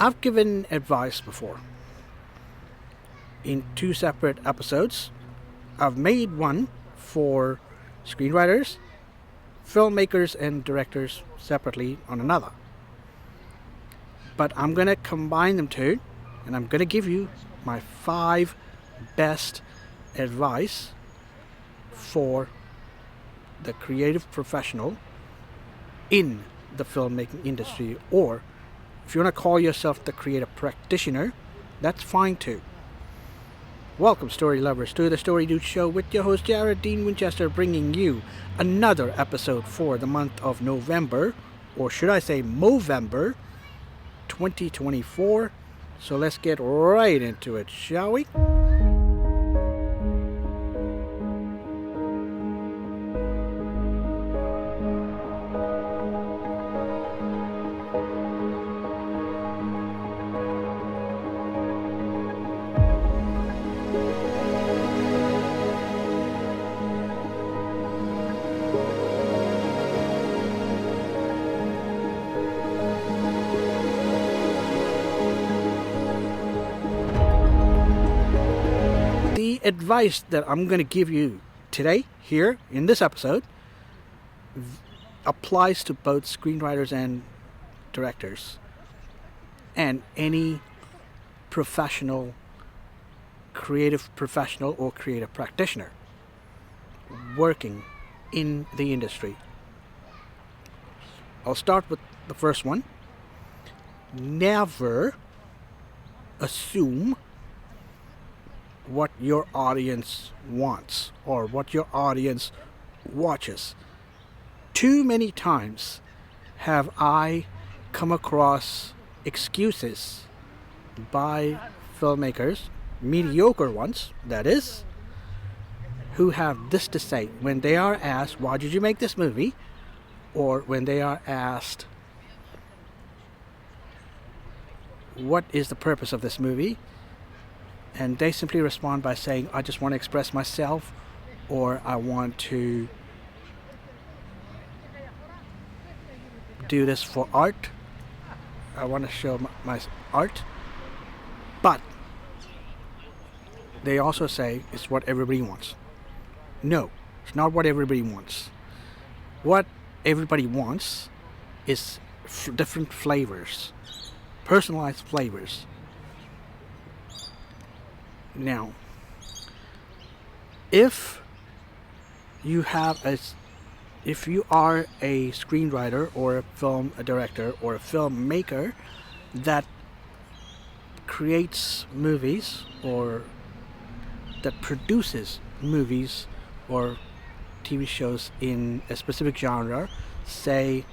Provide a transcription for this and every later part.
I've given advice before in 2 separate episodes. I've made one for screenwriters, filmmakers, and directors separately on another. But I'm going to combine them two, and I'm going to give you my 5 best advice for the creative professional in the filmmaking industry, or if you want to call yourself the creative practitioner, that's fine too. Welcome, story lovers, to the Story Dude Show with your host Jared Dean Winchester, bringing you another episode for the month of November, or should I say Movember 2024. So let's get right into it, shall we? The advice that I'm going to give you today, here in this episode, applies to both screenwriters and directors and any professional, creative professional or creative practitioner working in the industry. I'll start with the first one. Never assume what your audience wants or what your audience watches. Too many times have I come across excuses by filmmakers, mediocre ones that is, who have this to say when they are asked, why did you make this movie? Or when they are asked, what is the purpose of this movie? And they simply respond by saying, I just want to express myself, or I want to do this for art. I want to show my art. But they also say it's what everybody wants. No, it's not what everybody wants. What everybody wants is different flavors, personalized flavors. Now, if you are a screenwriter or a director or a filmmaker that creates movies or that produces movies or TV shows in a specific genre, say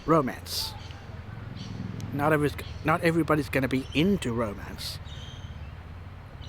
romance. Not everybody's going to be into romance.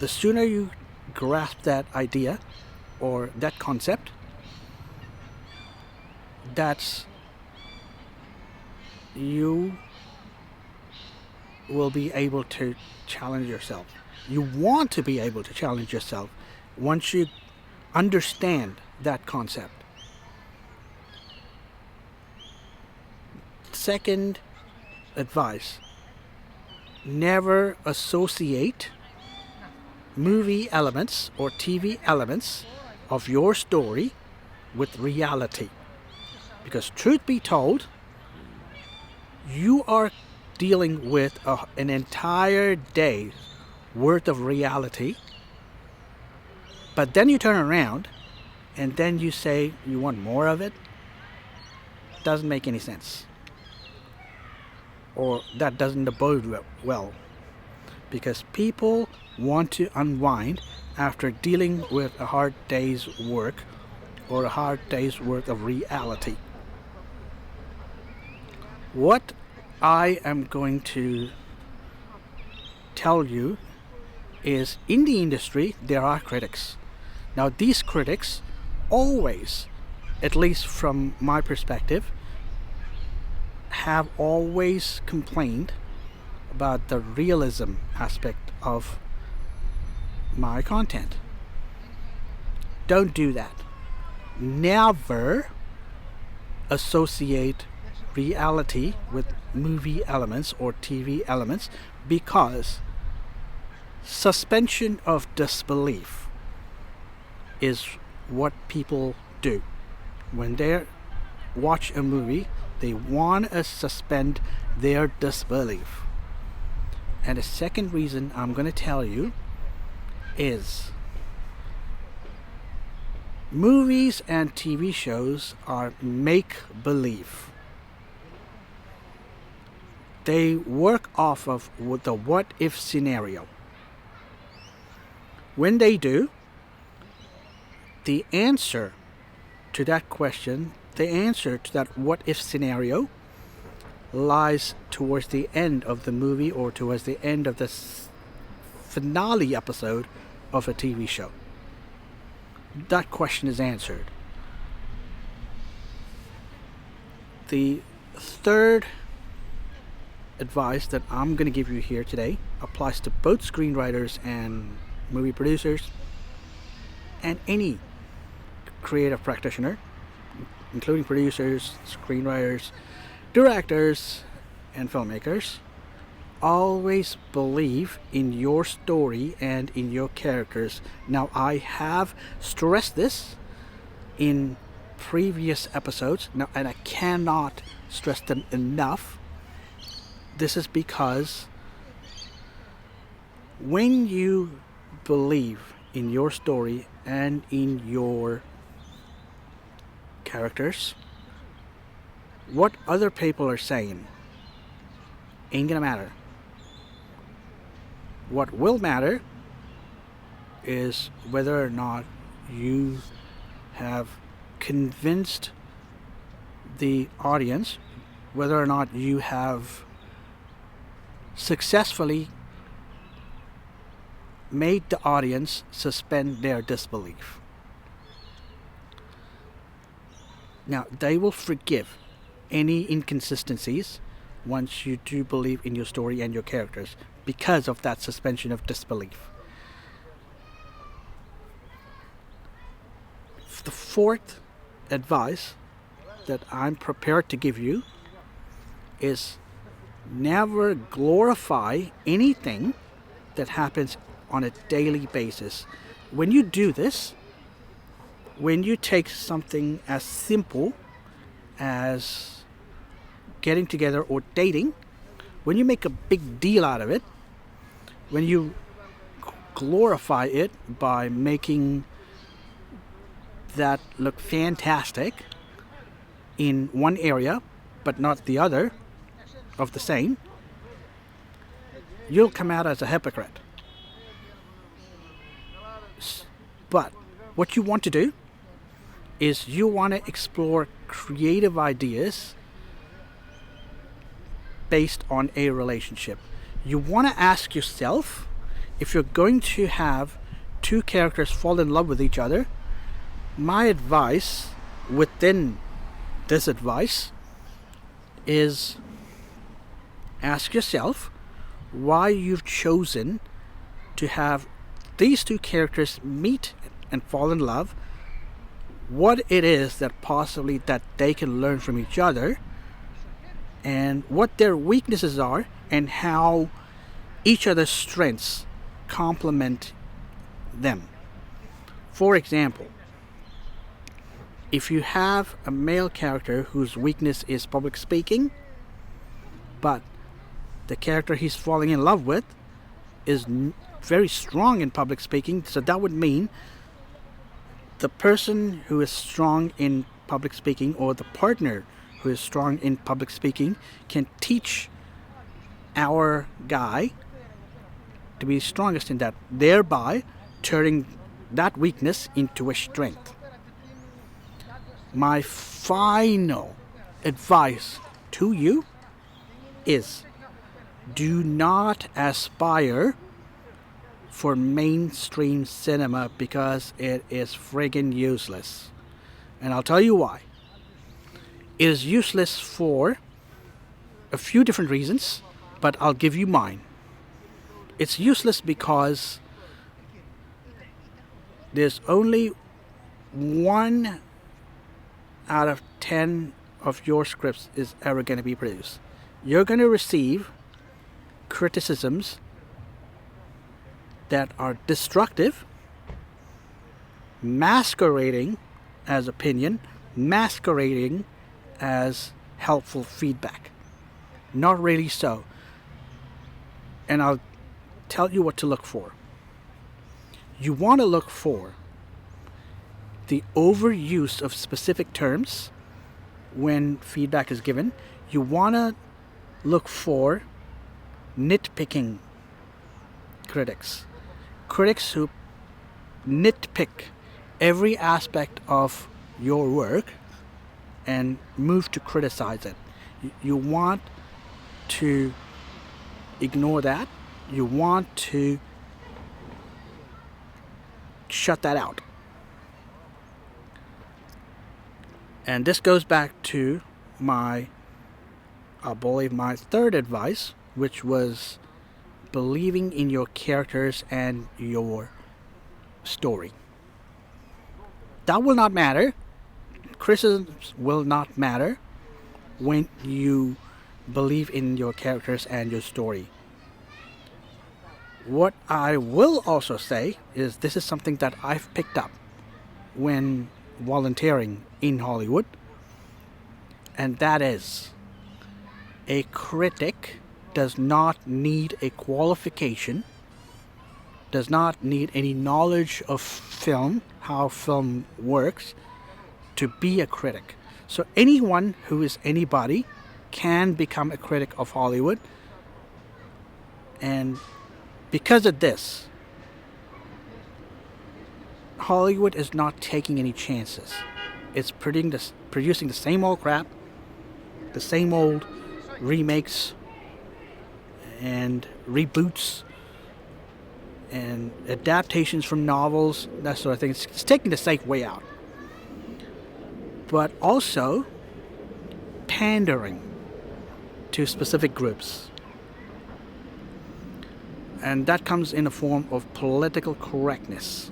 The sooner you grasp that idea or that concept, that's you will be able to challenge yourself. You want to be able to challenge yourself once you understand that concept. Second advice: never associate movie elements or TV elements of your story with reality. Because truth be told, you are dealing with an entire day's worth of reality, but then you turn around and then you say you want more of it. Doesn't make any sense. Or that doesn't bode well, because people want to unwind after dealing with a hard day's work or a hard day's worth of reality. What I am going to tell you is, in the industry there are critics. Now these critics always, at least from my perspective, have always complained about the realism aspect of my content. Don't do that. Never associate reality with movie elements or TV elements, because suspension of disbelief is what people do. When they watch a movie, they want to suspend their disbelief. And the second reason I'm going to tell you is movies and TV shows are make-believe. They work off of the what-if scenario. When they do, the answer to that question, the answer to that what-if scenario lies towards the end of the movie or towards the end of the finale episode of a TV show. That question is answered. The third advice that I'm going to give you here today applies to both screenwriters and movie producers and any creative practitioner, including producers, screenwriters, directors, and filmmakers. Always believe in your story and in your characters. Now, I have stressed this in previous episodes, now, and I cannot stress them enough. This is because when you believe in your story and in your characters, what other people are saying ain't gonna matter. What will matter is whether or not you have convinced the audience, whether or not you have successfully made the audience suspend their disbelief. Now, they will forgive any inconsistencies once you do believe in your story and your characters because of that suspension of disbelief. The fourth advice that I'm prepared to give you is never glorify anything that happens on a daily basis. When you do this, when you take something as simple as getting together or dating, when you make a big deal out of it, when you glorify it by making that look fantastic in one area but not the other of the same, you'll come out as a hypocrite. But what you want to do is you want to explore creative ideas based on a relationship. You want to ask yourself, if you're going to have two characters fall in love with each other, my advice within this advice is ask yourself why you've chosen to have these two characters meet and fall in love, what it is that possibly that they can learn from each other, and what their weaknesses are, and how each other's strengths complement them. For example, if you have a male character whose weakness is public speaking, but the character he's falling in love with is very strong in public speaking, so that would mean the person who is strong in public speaking, or the partner who is strong in public speaking, can teach our guy to be strongest in that, thereby turning that weakness into a strength. My final advice to you is do not aspire for mainstream cinema, because it is friggin' useless. And I'll tell you why. It is useless for a few different reasons, but I'll give you mine. It's useless because there's only 1 out of 10 of your scripts is ever going to be produced. You're going to receive criticisms that are destructive, masquerading as opinion, masquerading as helpful feedback. Not really so. And I'll tell you what to look for. You want to look for the overuse of specific terms when feedback is given. You want to look for nitpicking critics. Critics who nitpick every aspect of your work and move to criticize it. You want to ignore that. You want to shut that out. And this goes back to I believe my third advice, which was believing in your characters and your story. That will not matter. Criticisms will not matter when you believe in your characters and your story. What I will also say is this is something that I've picked up when volunteering in Hollywood, and that is a critic does not need a qualification, does not need any knowledge of film, how film works, to be a critic. So anyone who is anybody can become a critic of Hollywood. And because of this, Hollywood is not taking any chances. It's producing the same old crap, the same old remakes and reboots and adaptations from novels, that sort of thing. It's taking the safe way out. But also pandering to specific groups. And that comes in the form of political correctness.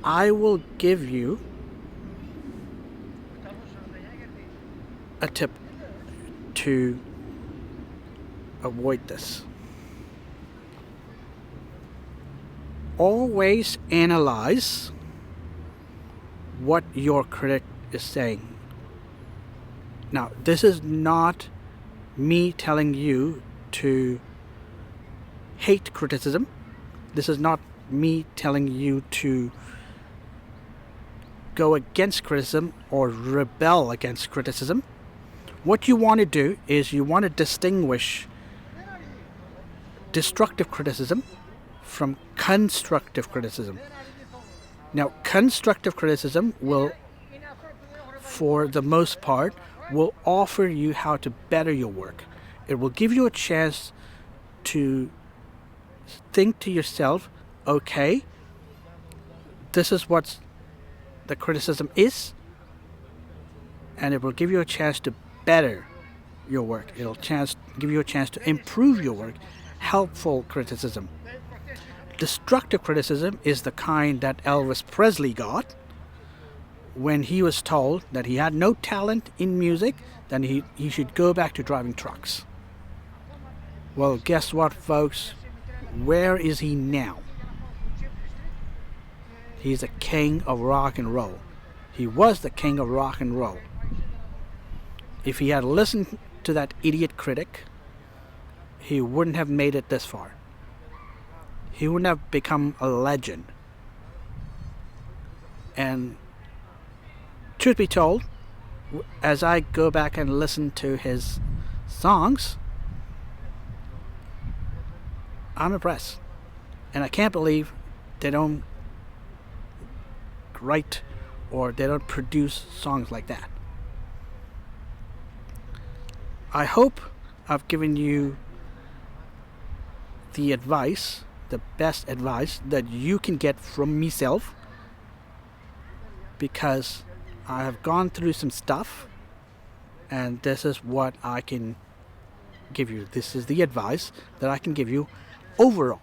I will give you a tip to avoid this. Always analyze what your critic is saying. Now, this is not me telling you to hate criticism. This is not me telling you to go against criticism or rebel against criticism. What you want to do is you want to distinguish destructive criticism from constructive criticism. Now, constructive criticism will, for the most part, will offer you how to better your work. It will give you a chance to think to yourself, okay, this is what the criticism is, and it will give you a chance to better your work. It'll give you a chance to improve your work. Helpful criticism. Destructive criticism is the kind that Elvis Presley got when he was told that he had no talent in music, then he should go back to driving trucks. Well, guess what, folks? Where is he now? He's the king of rock and roll. He was the king of rock and roll. If he had listened to that idiot critic, he wouldn't have made it this far. He wouldn't have become a legend. And truth be told, as I go back and listen to his songs, I'm impressed. And I can't believe they don't write or they don't produce songs like that. I hope I've given you the advice, the best advice that you can get from myself, because I have gone through some stuff and this is what I can give you. This is the advice that I can give you overall.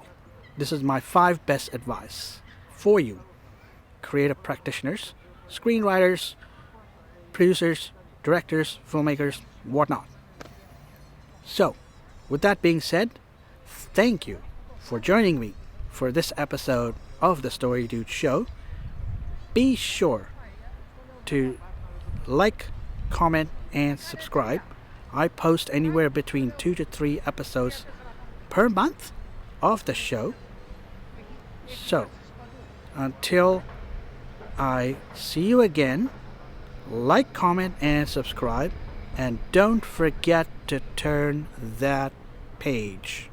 This is my 5 best advice for you, creative practitioners, screenwriters, producers, directors, filmmakers, whatnot. So, with that being said, thank you for joining me for this episode of the Story Dude Show. Be sure to like, comment, and subscribe. I post anywhere between 2 to 3 episodes per month of the show. So, until I see you again, like, comment, and subscribe. And don't forget to turn that page.